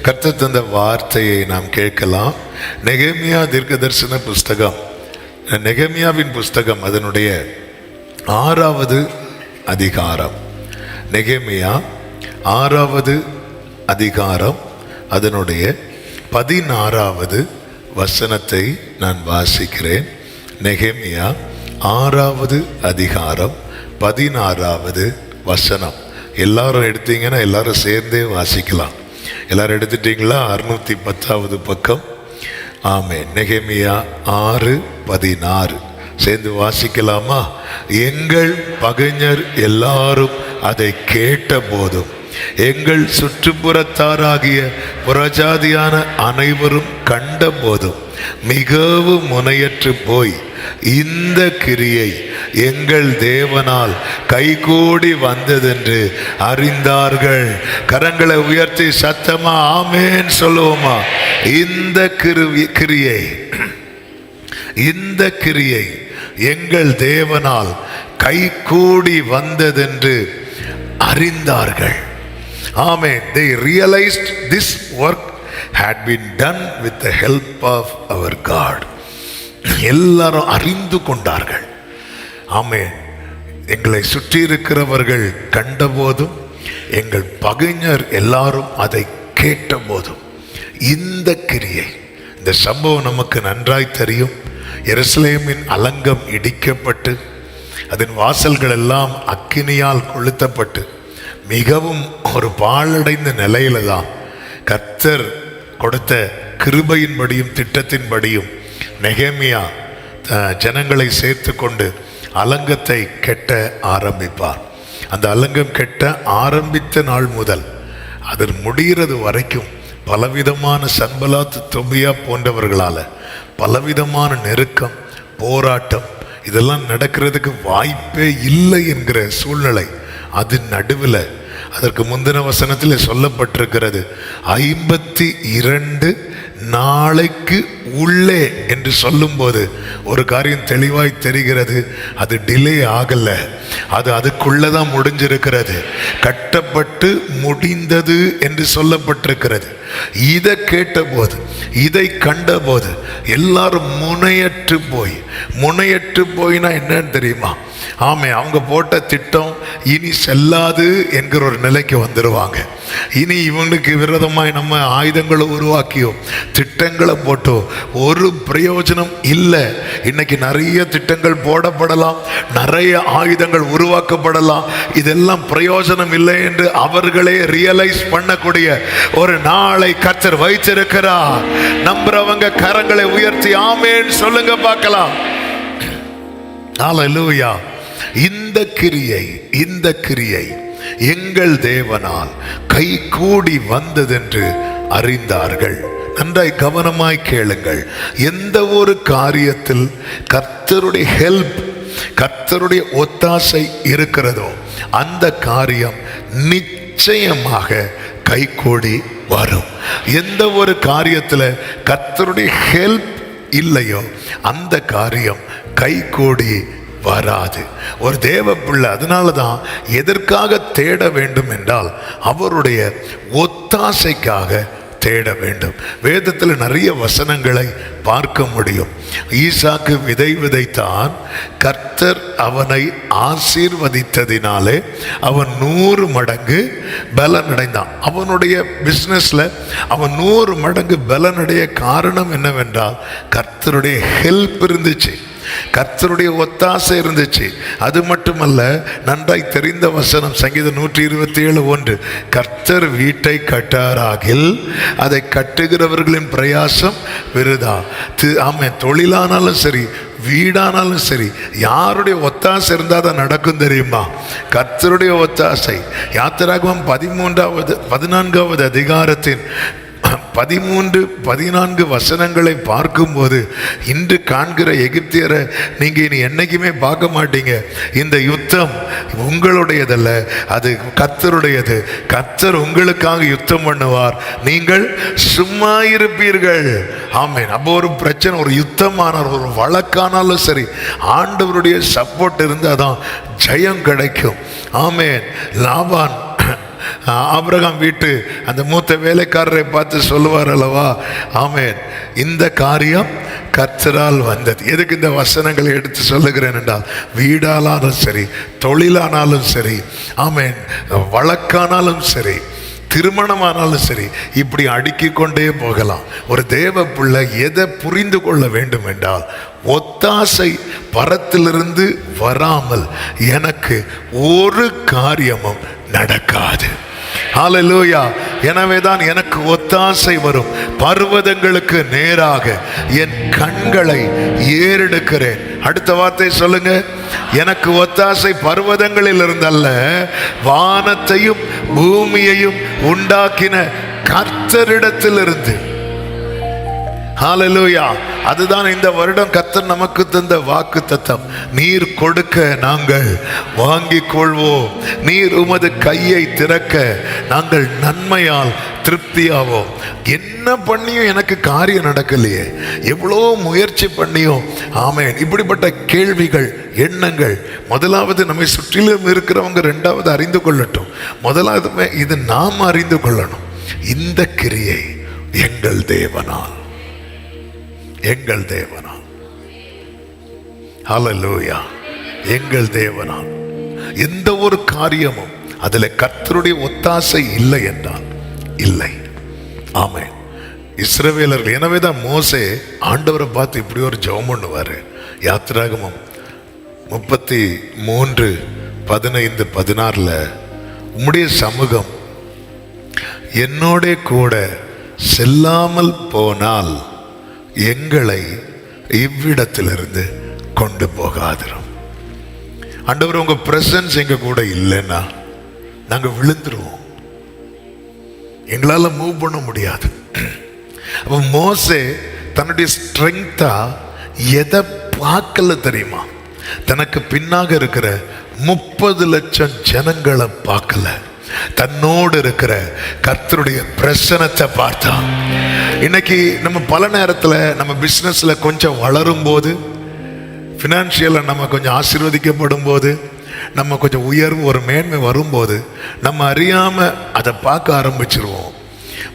கர்த்தர் தந்த வார்த்தையை நாம் கேட்கலாம். நெகேமியா தீர்க்கதரிசன புஸ்தகம், நெகேமியாவின் புஸ்தகம், அதனுடைய 6வது அதிகாரம். நெகேமியா 6வது அதிகாரம், அதனுடைய 16வது வசனத்தை நான் வாசிக்கிறேன். நெகேமியா 6வது அதிகாரம் 16வது வசனம். எல்லாரும் எடுத்தீங்கன்னா எல்லாரும் சேர்ந்தே வாசிக்கலாம். எல்லாரும் எடுத்துட்டீங்களா? 610வது பக்கம். ஆமென். நெகேமியா 6:16 சேர்ந்து வாசிக்கலாமா? எங்கள் பகைஞர் எல்லாரும் அதை கேட்ட போதும், எங்கள் சுற்றுப்புறத்தாராகிய புறஜாதியான அனைவரும் கண்ட போதும் மிகவும் முனையற்று போய் இந்த கிரியை எங்கள் தேவனால் கைகூடி வந்ததென்று அறிந்தார்கள். கரங்களை உயர்த்தி சத்தமா ஆமென் சொல்லுவோமா? இந்த கிரியை எங்கள் தேவனால் கைகூடி வந்ததென்று அறிந்தார்கள். Amen. They realized this work had been done with the help of our God. எல்லாரும் அறிந்து கொண்டார்கள். ஆமென். எங்களை சுற்றி இருக்கிறவர்கள் கண்டபோதும், எங்கள் பகைஞர் எல்லாரும் அதை கேட்ட போதும், இந்த கிரியை, இந்த சம்பவம் நமக்கு நன்றாய் தெரியும். எருசலேமின் அலங்கம் இடிக்கப்பட்டு அதன் வாசல்கள் எல்லாம் அக்கினியால் கொளுத்தப்பட்டு மிகவும் ஒரு பாழடைந்த நிலையில தான் கர்த்தர் கொடுத்த கிருபையின்படியும் திட்டத்தின்படியும் நெகேமியா ஜனங்களை சேர்த்து கொண்டு அலங்கத்தை கெட்ட ஆரம்பிப்பார். அந்த அலங்கம் கெட்ட ஆரம்பித்த நாள் முதல் அது முடிகிறது வரைக்கும் பலவிதமான சன்பலாத், தொபியா போன்றவர்களால் பலவிதமான நெருக்கம், போராட்டம், இதெல்லாம் நடக்கிறதுக்கு வாய்ப்பே இல்லை என்கிற சூழ்நிலை. அது நடுவில் அதற்கு முந்தின வசனத்தில் சொல்லப்பட்டிருக்கிறது, 52 நாளைக்கு உள்ளே என்று சொல்லும்போது ஒரு காரியம் தெளிவாய் தெரிகிறது. அது டிலே ஆகல, அது அதுக்குள்ளதான் முடிஞ்சிருக்கிறது. கட்டப்பட்டு முடிந்தது என்று சொல்லப்பட்டிருக்கிறது. இதை கேட்டபோது, இதை கண்டபோது எல்லாரும் முனையற்று போயினா என்னன்னு தெரியுமா? ஆமே, அவங்க போட்ட திட்டம் இனி செல்லாது என்கிற ஒரு நிலைக்கு வந்துடுவாங்க. இனி இவங்களுக்கு விரோதமாய் நம்ம ஆயுதங்களை உருவாக்கியோ திட்டங்களை போட்டோ ஒரு பிரயோஜனம் இல்லை. இன்னைக்கு நிறைய திட்டங்கள் போடப்படலாம், நிறைய ஆயுதங்கள் உருவாக்கப்படலாம், இதெல்லாம் பிரயோஜனம் இல்லை என்று அவர்களே ரியலைஸ் பண்ணக்கூடிய ஒரு நாளை கர்த்தர் வைத்திருக்கிறார். நம்புறவங்க கரங்களை உயர்த்தி ஆமென் சொல்லுங்க பார்க்கலாம். ஹல்லேலூயா. இந்த கிரியை எங்கள் தேவனால் கைகூடி வந்ததென்று அறிந்தார்கள். நன்றாய் கவனமாய் கேளுங்கள். எந்த ஒரு காரியத்தில் கர்த்தருடைய ஹெல்ப், கர்த்தருடைய ஒத்தாசை இருக்கிறதோ அந்த காரியம் நிச்சயமாக கைகூடி வரும். எந்த ஒரு காரியத்தில் கர்த்தருடைய ஹெல்ப் இல்லையோ அந்த காரியம் கைகூடி வராது. ஒரு தேவ பிள்ளை அதனால தான் எதற்காக தேட வேண்டும் என்றால் அவருடைய ஒத்தாசைக்காக தேட வேண்டும். வேதத்தில் நிறைய வசனங்களை பார்க்க முடியும். ஈசாக்கு விதை விதைத்தான், கர்த்தர் அவனை ஆசீர்வதித்ததினாலே அவன் 100 மடங்கு பலன் அடைந்தான். அவனுடைய பிஸ்னஸ்ல அவன் 100 மடங்கு பலனடைய காரணம் என்னவென்றால் கர்த்தருடைய ஹெல்ப் இருந்துச்சு, கர்த்தருடைய ஒத்தாசை இருந்துச்சு. அது மட்டுமல்ல, நன்றாய் தெரிந்த வசனம் சங்கீதம் 127:1, கர்த்தர் வீட்டை கட்டாராகில் அதை கட்டுகிறவர்களின் பிரயாசம் விருதா. ஆமென். தொழிலானாலும் சரி, வீடானாலும் சரி, யாருடைய ஒத்தாசை இருந்தால் தான் நடக்கும் தெரியுமா? கர்த்தருடைய ஒத்தாசை. யாத்திராகமம் 14வது அதிகாரத்தின் 13-14 வசனங்களை பார்க்கும்போது இன்று காண்கிற எகிப்தியரை நீங்க இனி என்னைக்குமே பார்க்க மாட்டீங்க. இந்த யுத்தம் உங்களுடையதல்ல, அது கர்த்தருடையது. கர்த்தர் உங்களுக்காக யுத்தம் பண்ணுவார், நீங்கள் சும்மா இருப்பீர்கள். ஆமென். அப்போ ஒரு பிரச்சனை, ஒரு யுத்தமான ஒரு வழக்கானாலும் சரி, ஆண்டவருடைய சப்போர்ட் இருந்தால் தான் ஜெயம் கிடைக்கும். ஆமென். லாபான் ஆபிரகாம் வீட்டு அந்த மூத்த வேலைக்காரரை பார்த்து சொல்லுவார் அல்லவா, ஆமென், இந்த காரியம் கர்த்தரால் வந்தது. எதுக்கு இந்த வசனங்களை எடுத்து சொல்லுகிறேன் என்றால், வீடானாலும் சரி, தொழிலானாலும் சரி, ஆமென், வழக்கானாலும் சரி, திருமணமானாலும் சரி, இப்படி அடுக்கிக் கொண்டே போகலாம். ஒரு தேவ பிள்ளை எதை புரிந்து கொள்ள வேண்டும் என்றால், ஒத்தாசை பரத்திலிருந்து வராமல் எனக்கு ஒரு காரியமும் நடக்காது. ஹல்லேலூயா. எனவேதான் எனக்கு ஒத்தாசை வரும். பர்வதங்களுக்கு நேராக என் கண்களை ஏறெடுக்கிறேன். அடுத்த வார்த்தை சொல்லுங்க. எனக்கு ஒத்தாசை பர்வதங்களில் இருந்தல்ல, வானத்தையும் பூமியையும் உண்டாக்கின கர்த்தரிடத்திலிருந்து. ஹல்லேலூயா. அதுதான் இந்த வருடம் கர்த்தர் நமக்கு தந்த வாக்குத்தத்தம். நீர் கொடுக்க நாங்கள் வாங்கிக் கொள்வோம், நீர் உமது கையை திறக்க நாங்கள் நன்மையால் திருப்தியாவோம். என்ன பண்ணியும் எனக்கு காரியம் நடக்கலையே, எவ்வளோ முயற்சி பண்ணியும், ஆமென், இப்படிப்பட்ட கேள்விகள், எண்ணங்கள் முதலாவது நம்மை சுற்றிலும் இருக்கிறவங்க ரெண்டாவது அறிந்து கொள்ளட்டும். முதலாவது இது நாம் அறிந்து கொள்ளணும். இந்த கிரியை எங்கள் தேவனால், எங்கள் தேவனால். ஹல்லேலூயா. எங்கள் தேவனால் எந்த ஒரு காரியமும் அதில் கர்த்தருடைய ஒத்தாசை இல்லை என்றால் இல்லை. ஆமென். இஸ்ரவேலர்கள், எனவேதான் மோசே ஆண்டவரை பார்த்து இப்படி ஒரு ஜெபம் பண்ணுவாரு. யாத்திராகமம் 33:15-16 உம்முடைய சமூகம் என்னோட கூட செல்லாமல் போனால் எங்களை இவ்விடத்திலிருந்து கொண்டு போகாதிரும். ஆண்டவர், உங்க பிரசன்ஸ் எங்க கூட இல்லைன்னா நாங்க விழுந்துருவோம், எங்களால மூவ் பண்ண முடியாது. அப்ப மோசே தன்னுடைய ஸ்ட்ரெங்தா எதை பார்க்கல தெரியுமா? தனக்கு பின்னாக இருக்கிற 30 லட்சம் ஜனங்களை பார்க்கல, தன்னோடு இருக்கிற கர்த்தருடைய பிரசனத்தை பார்த்தான். இன்னைக்கு நம்ம பல நேரத்தில் நம்ம பிஸ்னஸ்ல கொஞ்சம் வளரும் போது, ஃபினான்ஷியலாக நம்ம கொஞ்சம் ஆசீர்வதிக்கப்படும் போது, நம்ம கொஞ்சம் உயர்வு, ஒரு மேன்மை வரும்போது நம்ம அறியாம அதை பார்க்க ஆரம்பிச்சிருவோம்.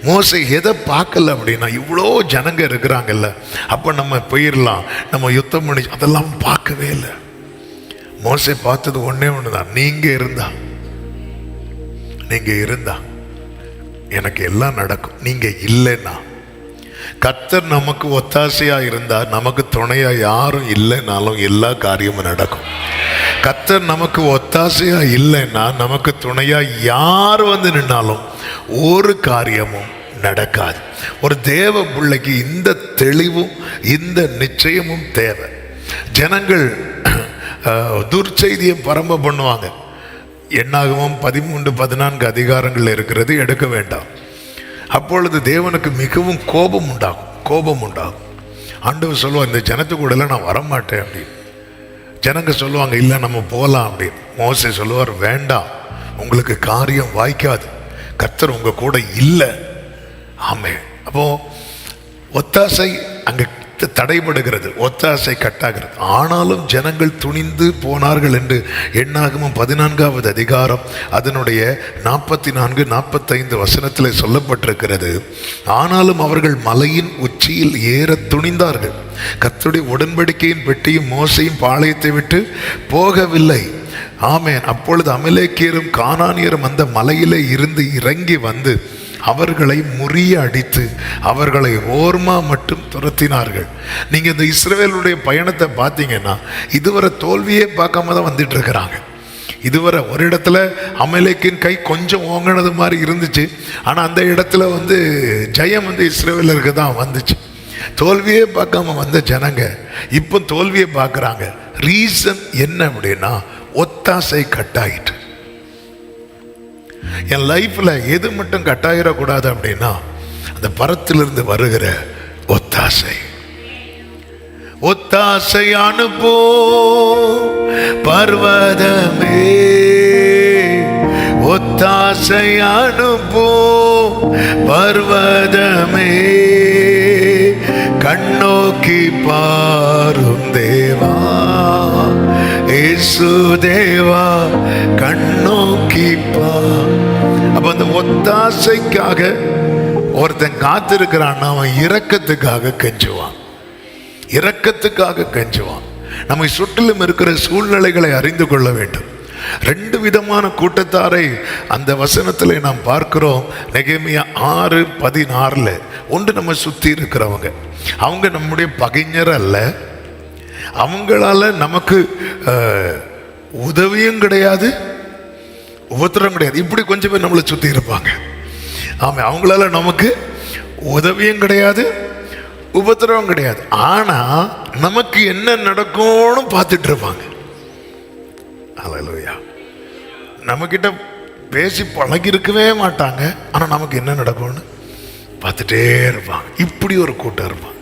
மோசே எதை பார்க்கல அப்படின்னா, இவ்வளோ ஜனங்க இருக்கிறாங்கல்ல, அப்போ நம்ம போயிடலாம், நம்ம யுத்தம் பண்ணி, அதெல்லாம் பார்க்கவே இல்லை. மோசே பார்த்தது ஒன்னே ஒண்ணுதான், நீங்க இருந்தா எனக்கு எல்லாம் நடக்கும். நீங்க இல்லைன்னா, கர்த்தர் நமக்கு ஒத்தாசையா இருந்தா, நமக்கு துணையா யாரும் இல்லைனாலும் எல்லா காரியமும் நடக்கும். கர்த்தர் நமக்கு ஒத்தாசையா இல்லைன்னா, நமக்கு துணையா யார் வந்து நின்னாலும் ஒரு காரியமும் நடக்காது. ஒரு தேவ பிள்ளைக்கு இந்த தெளிவும் இந்த நிச்சயமும் தேவை. ஜனங்கள் துர்ச்செய்தியை பரம்ப பண்ணுவாங்க. என்னாகமம் 13-14 அதிகாரங்கள் இருக்கிறது, எடுக்க வேண்டாம். அப்பொழுது தேவனுக்கு மிகவும் கோபம் உண்டாகும். ஆண்டவர் சொல்லுவார், இந்த ஜனத்து கூட நான் வரமாட்டேன் அப்படின்னு. ஜனங்க சொல்லுவாங்க, இல்லை நம்ம போகலாம் அப்படின்னு. மோசே சொல்லுவார், வேண்டாம், உங்களுக்கு காரியம் வாய்க்காது, கர்த்தர் உங்க கூட இல்லை. ஆமே. அப்போ ஒத்தாசை அங்க தடைபடுகிறது, ஒத்தாசை கட்டாகிறது. ஆனாலும் ஜனங்கள் துணிந்து போனார்கள் என்று என்னாகமம் 14வது அதிகாரம் அதனுடைய 44-45 வசனத்தில் சொல்லப்பட்டிருக்கிறது. ஆனாலும் அவர்கள் மலையின் உச்சியில் ஏற துணிந்தார்கள். கர்த்தருடைய உடன்படிக்கையின் பெட்டியும் மோசையும் பாளையத்தை விட்டு போகவில்லை. ஆமென். அப்பொழுது அமலேக்கியரும் கானானியரும் அந்த மலையிலே இருந்து இறங்கி வந்து அவர்களை முறிய அடித்து அவர்களை ஓர்மா மட்டும் துரத்தினார்கள். நீங்க இந்த இஸ்ரவேலுடைய பயணத்தை பார்த்தீங்கன்னா, இதுவரை தோல்வியே பார்க்காம தான் வந்துட்டு இருக்கிறாங்க. இதுவரை ஒரு இடத்துல அமலேக்கின் கை கொஞ்சம் ஓங்கினது மாதிரி இருந்துச்சு, ஆனா அந்த இடத்துல ஜெயம் இஸ்ரவேலருக்கு தான் வந்துச்சு. தோல்வியே பார்க்காம வந்த ஜனங்க இப்போ தோல்வியை பார்க்குறாங்க. ரீசன் என்ன அப்படின்னா, ஒத்தாசை கட்டாயிட்டு. என் லைஃப்ல எது மட்டும் கட்டாயிடக்கூடாது அப்படின்னா, அந்த பரத்திலிருந்து வருகிற ஒத்தாசை. ஒத்தாசை அனுப்போ பர்வதமே, ஒத்தாசை அனுப்போ பர்வதமே, கண்ணோக்கி பாரும் தேவா, ஏசு தேவா கண்ணோக்கிப்பா. அப்ப அந்த ஒத்தாசைக்காக ஒருத்தன் காத்திருக்கிறான்னா அவன் இரக்கத்துக்காக கெஞ்சுவான், இரக்கத்துக்காக கெஞ்சுவான். நம்மை சுற்றிலும் இருக்கிற சூழ்நிலைகளை அறிந்து கொள்ள வேண்டும். ரெண்டு விதமான கூட்டத்தாரை அந்த வசனத்தில் நாம் பார்க்கிறோம். நெகேமியா 6:16. ஒன்று நம்ம சுற்றி இருக்கிறவங்க, அவங்க நம்முடைய பகைஞர் அல்ல, அவங்களால நமக்கு உதவியும் கிடையாது, உபத்திரம் கிடையாது. இப்படி கொஞ்சம் பேர் நம்மளை சுற்றி இருப்பாங்க. ஆமாம், அவங்களால நமக்கு உதவியும் கிடையாது, உபத்திரவம் கிடையாது. ஆனால் நமக்கு என்ன நடக்கும்னு பார்த்துட்டு இருப்பாங்க. அல்லேலூயா. நம்மக்கிட்ட பேசி பழகி இருக்கவே மாட்டாங்க, ஆனால் நமக்கு என்ன நடக்கும்னு பார்த்துட்டே இருப்பாங்க. இப்படி ஒரு கூட்டம் இருப்பாங்க.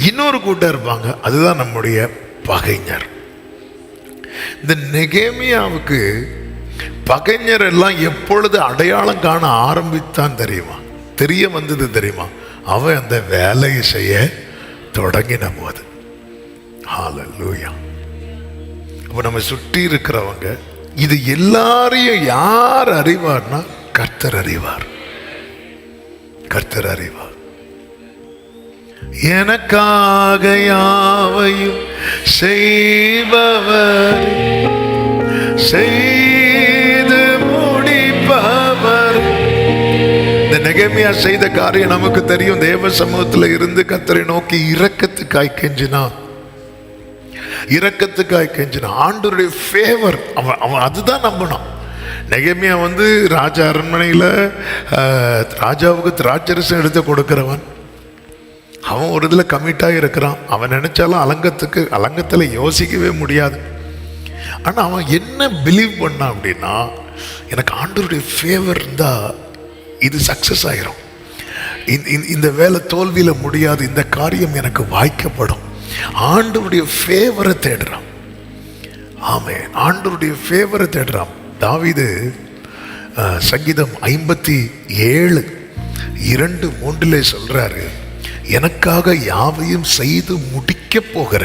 இன்னொரு கூட்டம் இருப்பாங்க, அதுதான் நம்முடைய பகைஞர். இந்த நெகேமியாவுக்கு பகைஞர் எல்லாம் எப்பொழுது அடையாளம் காண ஆரம்பித்தான் தெரியுமா, தெரிய வந்தது தெரியுமா? அவன் அந்த வேலையை செய்ய தொடங்கின போது. ஹல்லேலூயா. அப்போ நம்ம சுற்றி இருக்கிறவங்க, இது எல்லாரையும் யார் அறிவார்னா கர்த்தர் அறிவார், கர்த்தர் அறிவார். எனக்காக யாவையும் செய்பவர், செய்து முடிப்பவர். இந்த நெகேமியா செய்த காரியம் நமக்கு தெரியும். தேவ சமூகத்தில் இருந்து கர்த்தரை நோக்கி இரக்கத்துக்காய் கெஞ்சினான், இரக்கத்துக்காய் கெஞ்சினான். ஆண்டவருடைய ஃபேவர் அவன் அதுதான் நம்பணும். நெகேமியா ராஜா அரண்மனையில் ராஜாவுக்கு திராட்சரசம் எடுத்து கொடுக்கிறவன். அவன் ஒரு இதில் கமிட்டாக இருக்கிறான். அவன் நினைச்சாலும் அலங்கத்தில் யோசிக்கவே முடியாது. ஆனால் அவன் என்ன பிலீவ் பண்ணான் அப்படின்னா, எனக்கு ஆண்டவருடைய ஃபேவர் இருந்தால் இது சக்சஸ் ஆயிரும், இந்த வேலை தோல்வியில் முடியாது, இந்த காரியம் எனக்கு வாய்க்கப்படும். ஆண்டவருடைய ஃபேவரை தேடுறான். ஆமென், ஆண்டவருடைய ஃபேவரை தேடுறான். தாவீது சங்கீதம் 57:2-3 சொல்றாரு, எனக்காக யாவையும் செய்து முடிக்க போகிற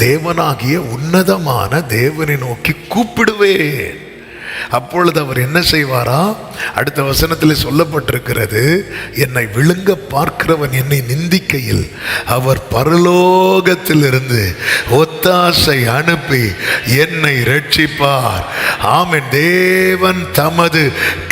தேவனாகிய உன்னதமான தேவனை நோக்கி கூப்பிடுவேன். அப்பொழுது அவர் என்ன செய்வாரா? அடுத்த வசனத்தில் சொல்லப்பட்டிருக்கிறது, என்னை விழுங்க பார்க்கிறவன் என்னை நிந்திக்கையில் அவர் பரலோகத்திலிருந்து ஒத்தாசை அனுப்பி என்னை ரட்சிப்பார். ஆமென். தேவன் தமது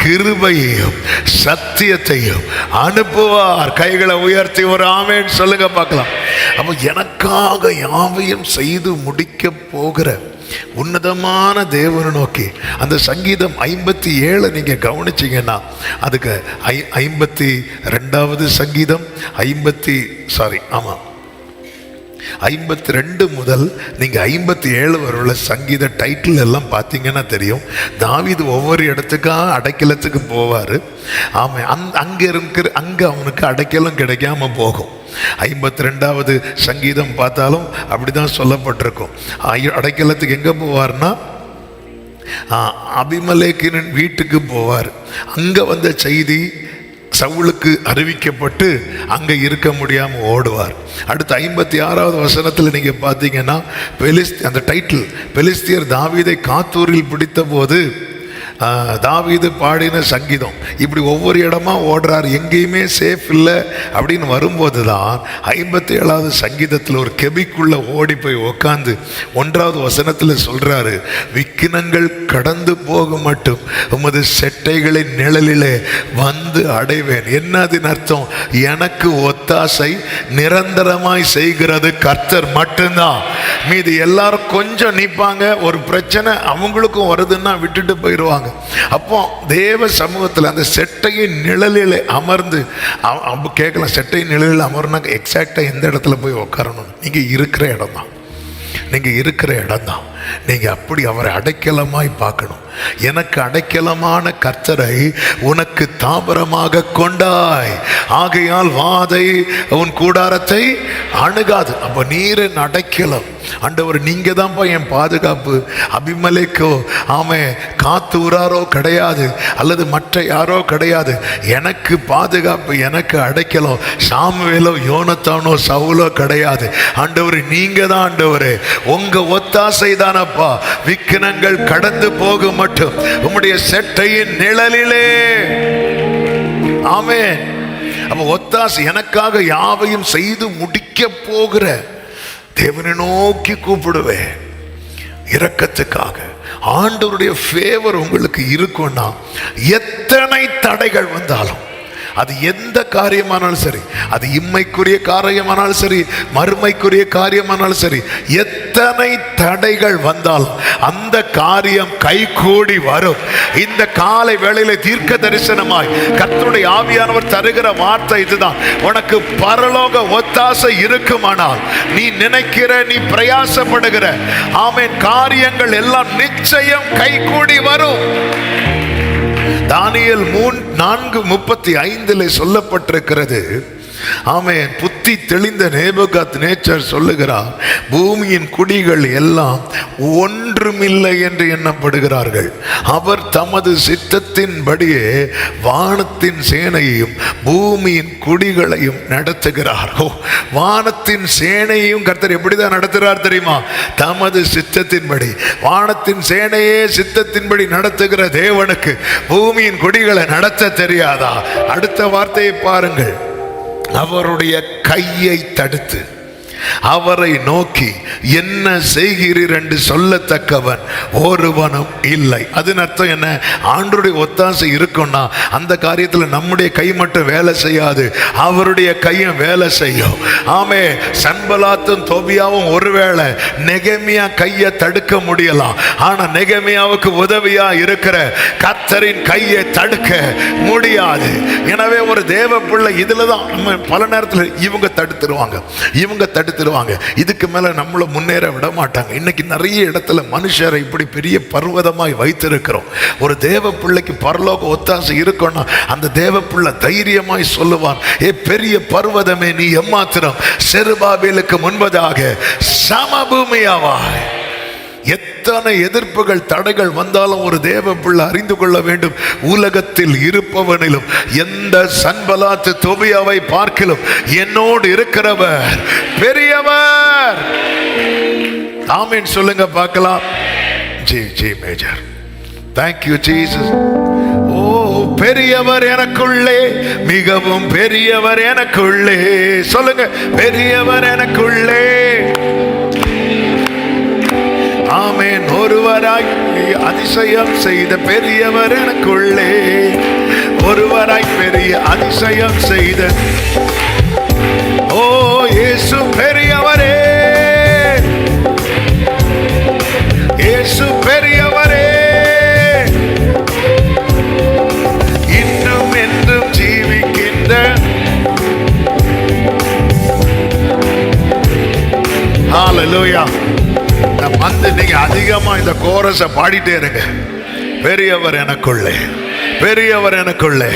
கிருபையையும் சத்தியத்தையும் அனுப்புவார். கைகளை உயர்த்தி ஒரு ஆமென் சொல்லுங்க பார்க்கலாம். அப்போ எனக்காக யாவையும் செய்து முடிக்க போகிற உன்னதமான தேவனை நோக்கி, அந்த சங்கீதம் 57 நீங்க கவனிச்சீங்கன்னா, அதுக்கு 52வது சங்கீதம் 52 முதல் நீங்க 57 வரை சங்கீத டைட்டில் எல்லாம் பார்த்தீங்கன்னா தெரியும். தாவீது ஒவ்வொரு இடத்துக்கா அடைக்கலத்துக்கு போவார். ஆமாம், அங்கே அவனுக்கு அடைக்கலம் கிடைக்காம போகும். 52வது சங்கீதம் பார்த்தாலும் அப்படிதான் சொல்லப்பட்டிருக்கும். அடைக்கலத்துக்கு எங்கே போவார்னா அபிமெலேக்கின் வீட்டுக்கு போவார். அங்கே வந்த செய்தி சவுலுக்கு அறிவிக்கப்பட்டு அங்கே இருக்க முடியாமல் ஓடுவார். அடுத்து 56வது வசனத்தில் நீங்கள் பார்த்தீங்கன்னா, அந்த டைட்டில், பெலிஸ்தியர் தாவீதை காத்தூரில் பிடித்த போது தாவீது பாடின சங்கீதம். இப்படி ஒவ்வொரு இடமா ஓடுறார், எங்கேயுமே சேஃப் இல்லை அப்படின்னு வரும்போது தான் 57வது சங்கீதத்தில் ஒரு கெபிக்குள்ள ஓடி போய் உக்காந்து 1வது வசனத்தில் சொல்றாரு, விக்கினங்கள் கடந்து போக மட்டும் உமது செட்டைகளின் நிழலிலே வந்து அடைவேன். என்னதின் அர்த்தம்? எனக்கு ஒத்தாசை நிரந்தரமாய் செய்கிறது கர்த்தர் மட்டும்தான். மீது எல்லாரும் கொஞ்சம் நிற்பாங்க, ஒரு பிரச்சனை அவங்களுக்கும் வருதுன்னா விட்டுட்டு போயிடுவாங்க. அப்போ தேவ சமூகத்தில் அந்த செட்டையின் நிழலில் அமர்ந்து கேட்கலாம், செட்டையின் நிழலில் அமர்னாக்க எக்ஸாக்டாக எந்த இடத்துல போய் உட்காரணும்? நீங்கள் இருக்கிற இடம் தான், நீங்கள் இருக்கிற இடம் தான். நீங்கள் அப்படி அவரை அடைக்கலமாய் பார்க்கணும். எனக்கு அடைக்கலமான கர்த்தரை உனக்கு தாபரமாக கொண்டாய், ஆகையால் வாதை உன் கூடாரத்தை அணுகாது. அப்போ நீரின் அடைக்கலம் ஆண்டவர், நீங்க தான்ப்பா என் பாதுகாப்பு. அபிமெலேக்கோ காத்தூராரோ கிடையாது, அல்லது மற்ற யாரோ கிடையாது. எனக்கு பாதுகாப்பு, எனக்கு அடைக்கலம் சாமுவேலோ யோனத்தானோ சவுலோ கிடையாது. ஆண்டவர் நீங்க தான் ஆண்டவரே. உங்க ஒத்தாசை தானப்பா. விக்கினங்கள் கடந்து போக மட்டும் உம்முடைய செட்டையின் நிழலிலே. ஆமென். அப்ப ஒத்தாசை எனக்காக யாவையும் செய்து முடிக்க போகிற தேவனை நோக்கி கூப்பிடுவேன். இரக்கத்துக்காக ஆண்டவருடைய ஃபேவர் உங்களுக்கு இருக்கும்னா எத்தனை தடைகள் வந்தாலும், அது எந்த காரியமானாலும் சரி, அது இம்மைக்குரிய காரியமானாலும் சரி, மறுமைக்குரிய காரியமானாலும் சரி, எத்தனை தடைகள் வந்தாலும் அந்த காரியம் கைகூடி வரும். இந்த காலை வேளையில தீர்க்க தரிசனமாய் கர்த்தருடைய ஆவியானவர் தருகிற வார்த்தை இதுதான். உனக்கு பரலோக ஒத்தாசை இருக்குமானால் நீ நினைக்கிற, நீ பிரயாசப்படுகிற ஆமென் காரியங்கள் எல்லாம் நிச்சயம் கைகூடி வரும். தானியேல் 4:35 சொல்லப்பட்டிருக்கிறது. ஆமென். புத்தி தெளிந்த நேபுகாத்நேச்சர் சொல்லுகிறார், பூமியின் குடிகள் எல்லாம் ஒன்றுமில்லை என்று எண்ணப்படுகிறார்கள். அவர் தமது சித்தத்தின்படியே வானத்தின் சேனையையும் பூமியின் குடிகளையும் நடத்துகிறார். வானத்தின் சேனையையும் கர்த்தர் எப்படிதான் நடத்துகிறார் தெரியுமா? தமது சித்தத்தின்படி. வானத்தின் சேனையே சித்தத்தின்படி நடத்துகிற தேவனுக்கு பூமியின் குடிகளை நடத்த தெரியாதா? அடுத்த வார்த்தையை பாருங்கள். அவருடைய கையை தடுத்து அவரை நோக்கி என்ன செய்கிறீர் என்று சொல்லத்தக்கவன் ஒருவனும் இல்லை. அதன் அர்த்தம் என்ன? ஆண்டவருடைய ஒத்தாசை இருக்கும்னா அந்த காரியத்தில் நம்முடைய கை மட்டும் வேலை செய்யாது, அவருடைய கையும் வேலை செய்யும். ஆமே. சன்பலாத்தும் தோபியாவும் ஒருவேளை நெகேமியா கையை தடுக்க முடியலாம், ஆனா நெகேமியாவுக்கு உதவியா இருக்கிற கர்த்தரின் கையை தடுக்க முடியாது. எனவே ஒரு தேவ பிள்ளை இதுலதான் பல நேரத்தில் இவங்க தடுத்துருவாங்க. இதுக்கு மேல நம்மள முன்னேற விட மாட்டாங்க. இன்னைக்கு நிறைய இடத்துல மனுஷரை இப்படி பெரிய பர்வதமாய் வைத்திருக்கிறோம். ஒரு தேவ பிள்ளைக்கு பரலோக ஒத்தாசை இருக்கும்னா அந்த தேவ பிள்ளை தைரியமாய் சொல்லுவான், ஏ பெரிய பர்வதமே நீ எம்மாத்திரம் செருபாபேலுக்கு முன்பதாக சமபூமியாவாய். எத்தனை எதிர்ப்புகள் தடைகள் வந்தாலும் ஒரு தேவ பிள்ளை அறிந்து கொள்ள வேண்டும், உலகத்தில் இருப்பவனிலும் எந்த சன்பலாத்து தோபியாவை பார்க்கிலும் என்னோடு இருக்கிறவர் பெரியவர். ஆமென் சொல்லுங்க பார்க்கலாம். G major. Thank you Jesus. ஓ பெரியவர் எனக்குள்ளே, மிகவும் பெரியவர் எனக்குள்ளே. சொல்லுங்க, பெரியவர் எனக்குள்ளே. ஆமென். ஒருவராய் அதிசயம் செய்த பெரியவர் எனக்குள்ளே, ஒருவராய் பெரிய அதிசயம் செய்த ஓ இயேசு பெரியவரே, இயேசு பெரியவரே, இன்னும் என்றும் ஜீவிக்கின்ற. ஹல்லேலூயா. வந்து நீங்க அதிகமா இந்த கோரஸை பாடிட்டே இருங்க. பெரியவர் எனக்குள்ளே, பெரியவர் எனக்குள்ளே.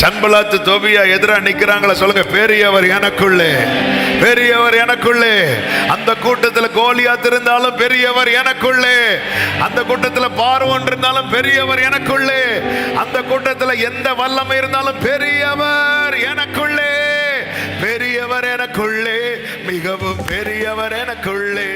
சன்பலாத்து தோபியா எதிராக நிக்கிறாங்களா? சொல்லுங்க, பெரியவர் எனக்குள்ளே, பெரியவர் எனக்குள்ளே. அந்த கூட்டத்தில் கோலியாத் இருந்தாலும் பெரியவர் எனக்குள்ளே, அந்த கூட்டத்தில் பார்வோன் இருந்தாலும் பெரியவர் எனக்குள்ளே, அந்த கூட்டத்தில் எந்த வல்லமை இருந்தாலும் பெரியவர் எனக்குள்ளே, பெரியவர் எனக்குள்ளே, மிகவும் பெரியவர் எனக்குள்ளே.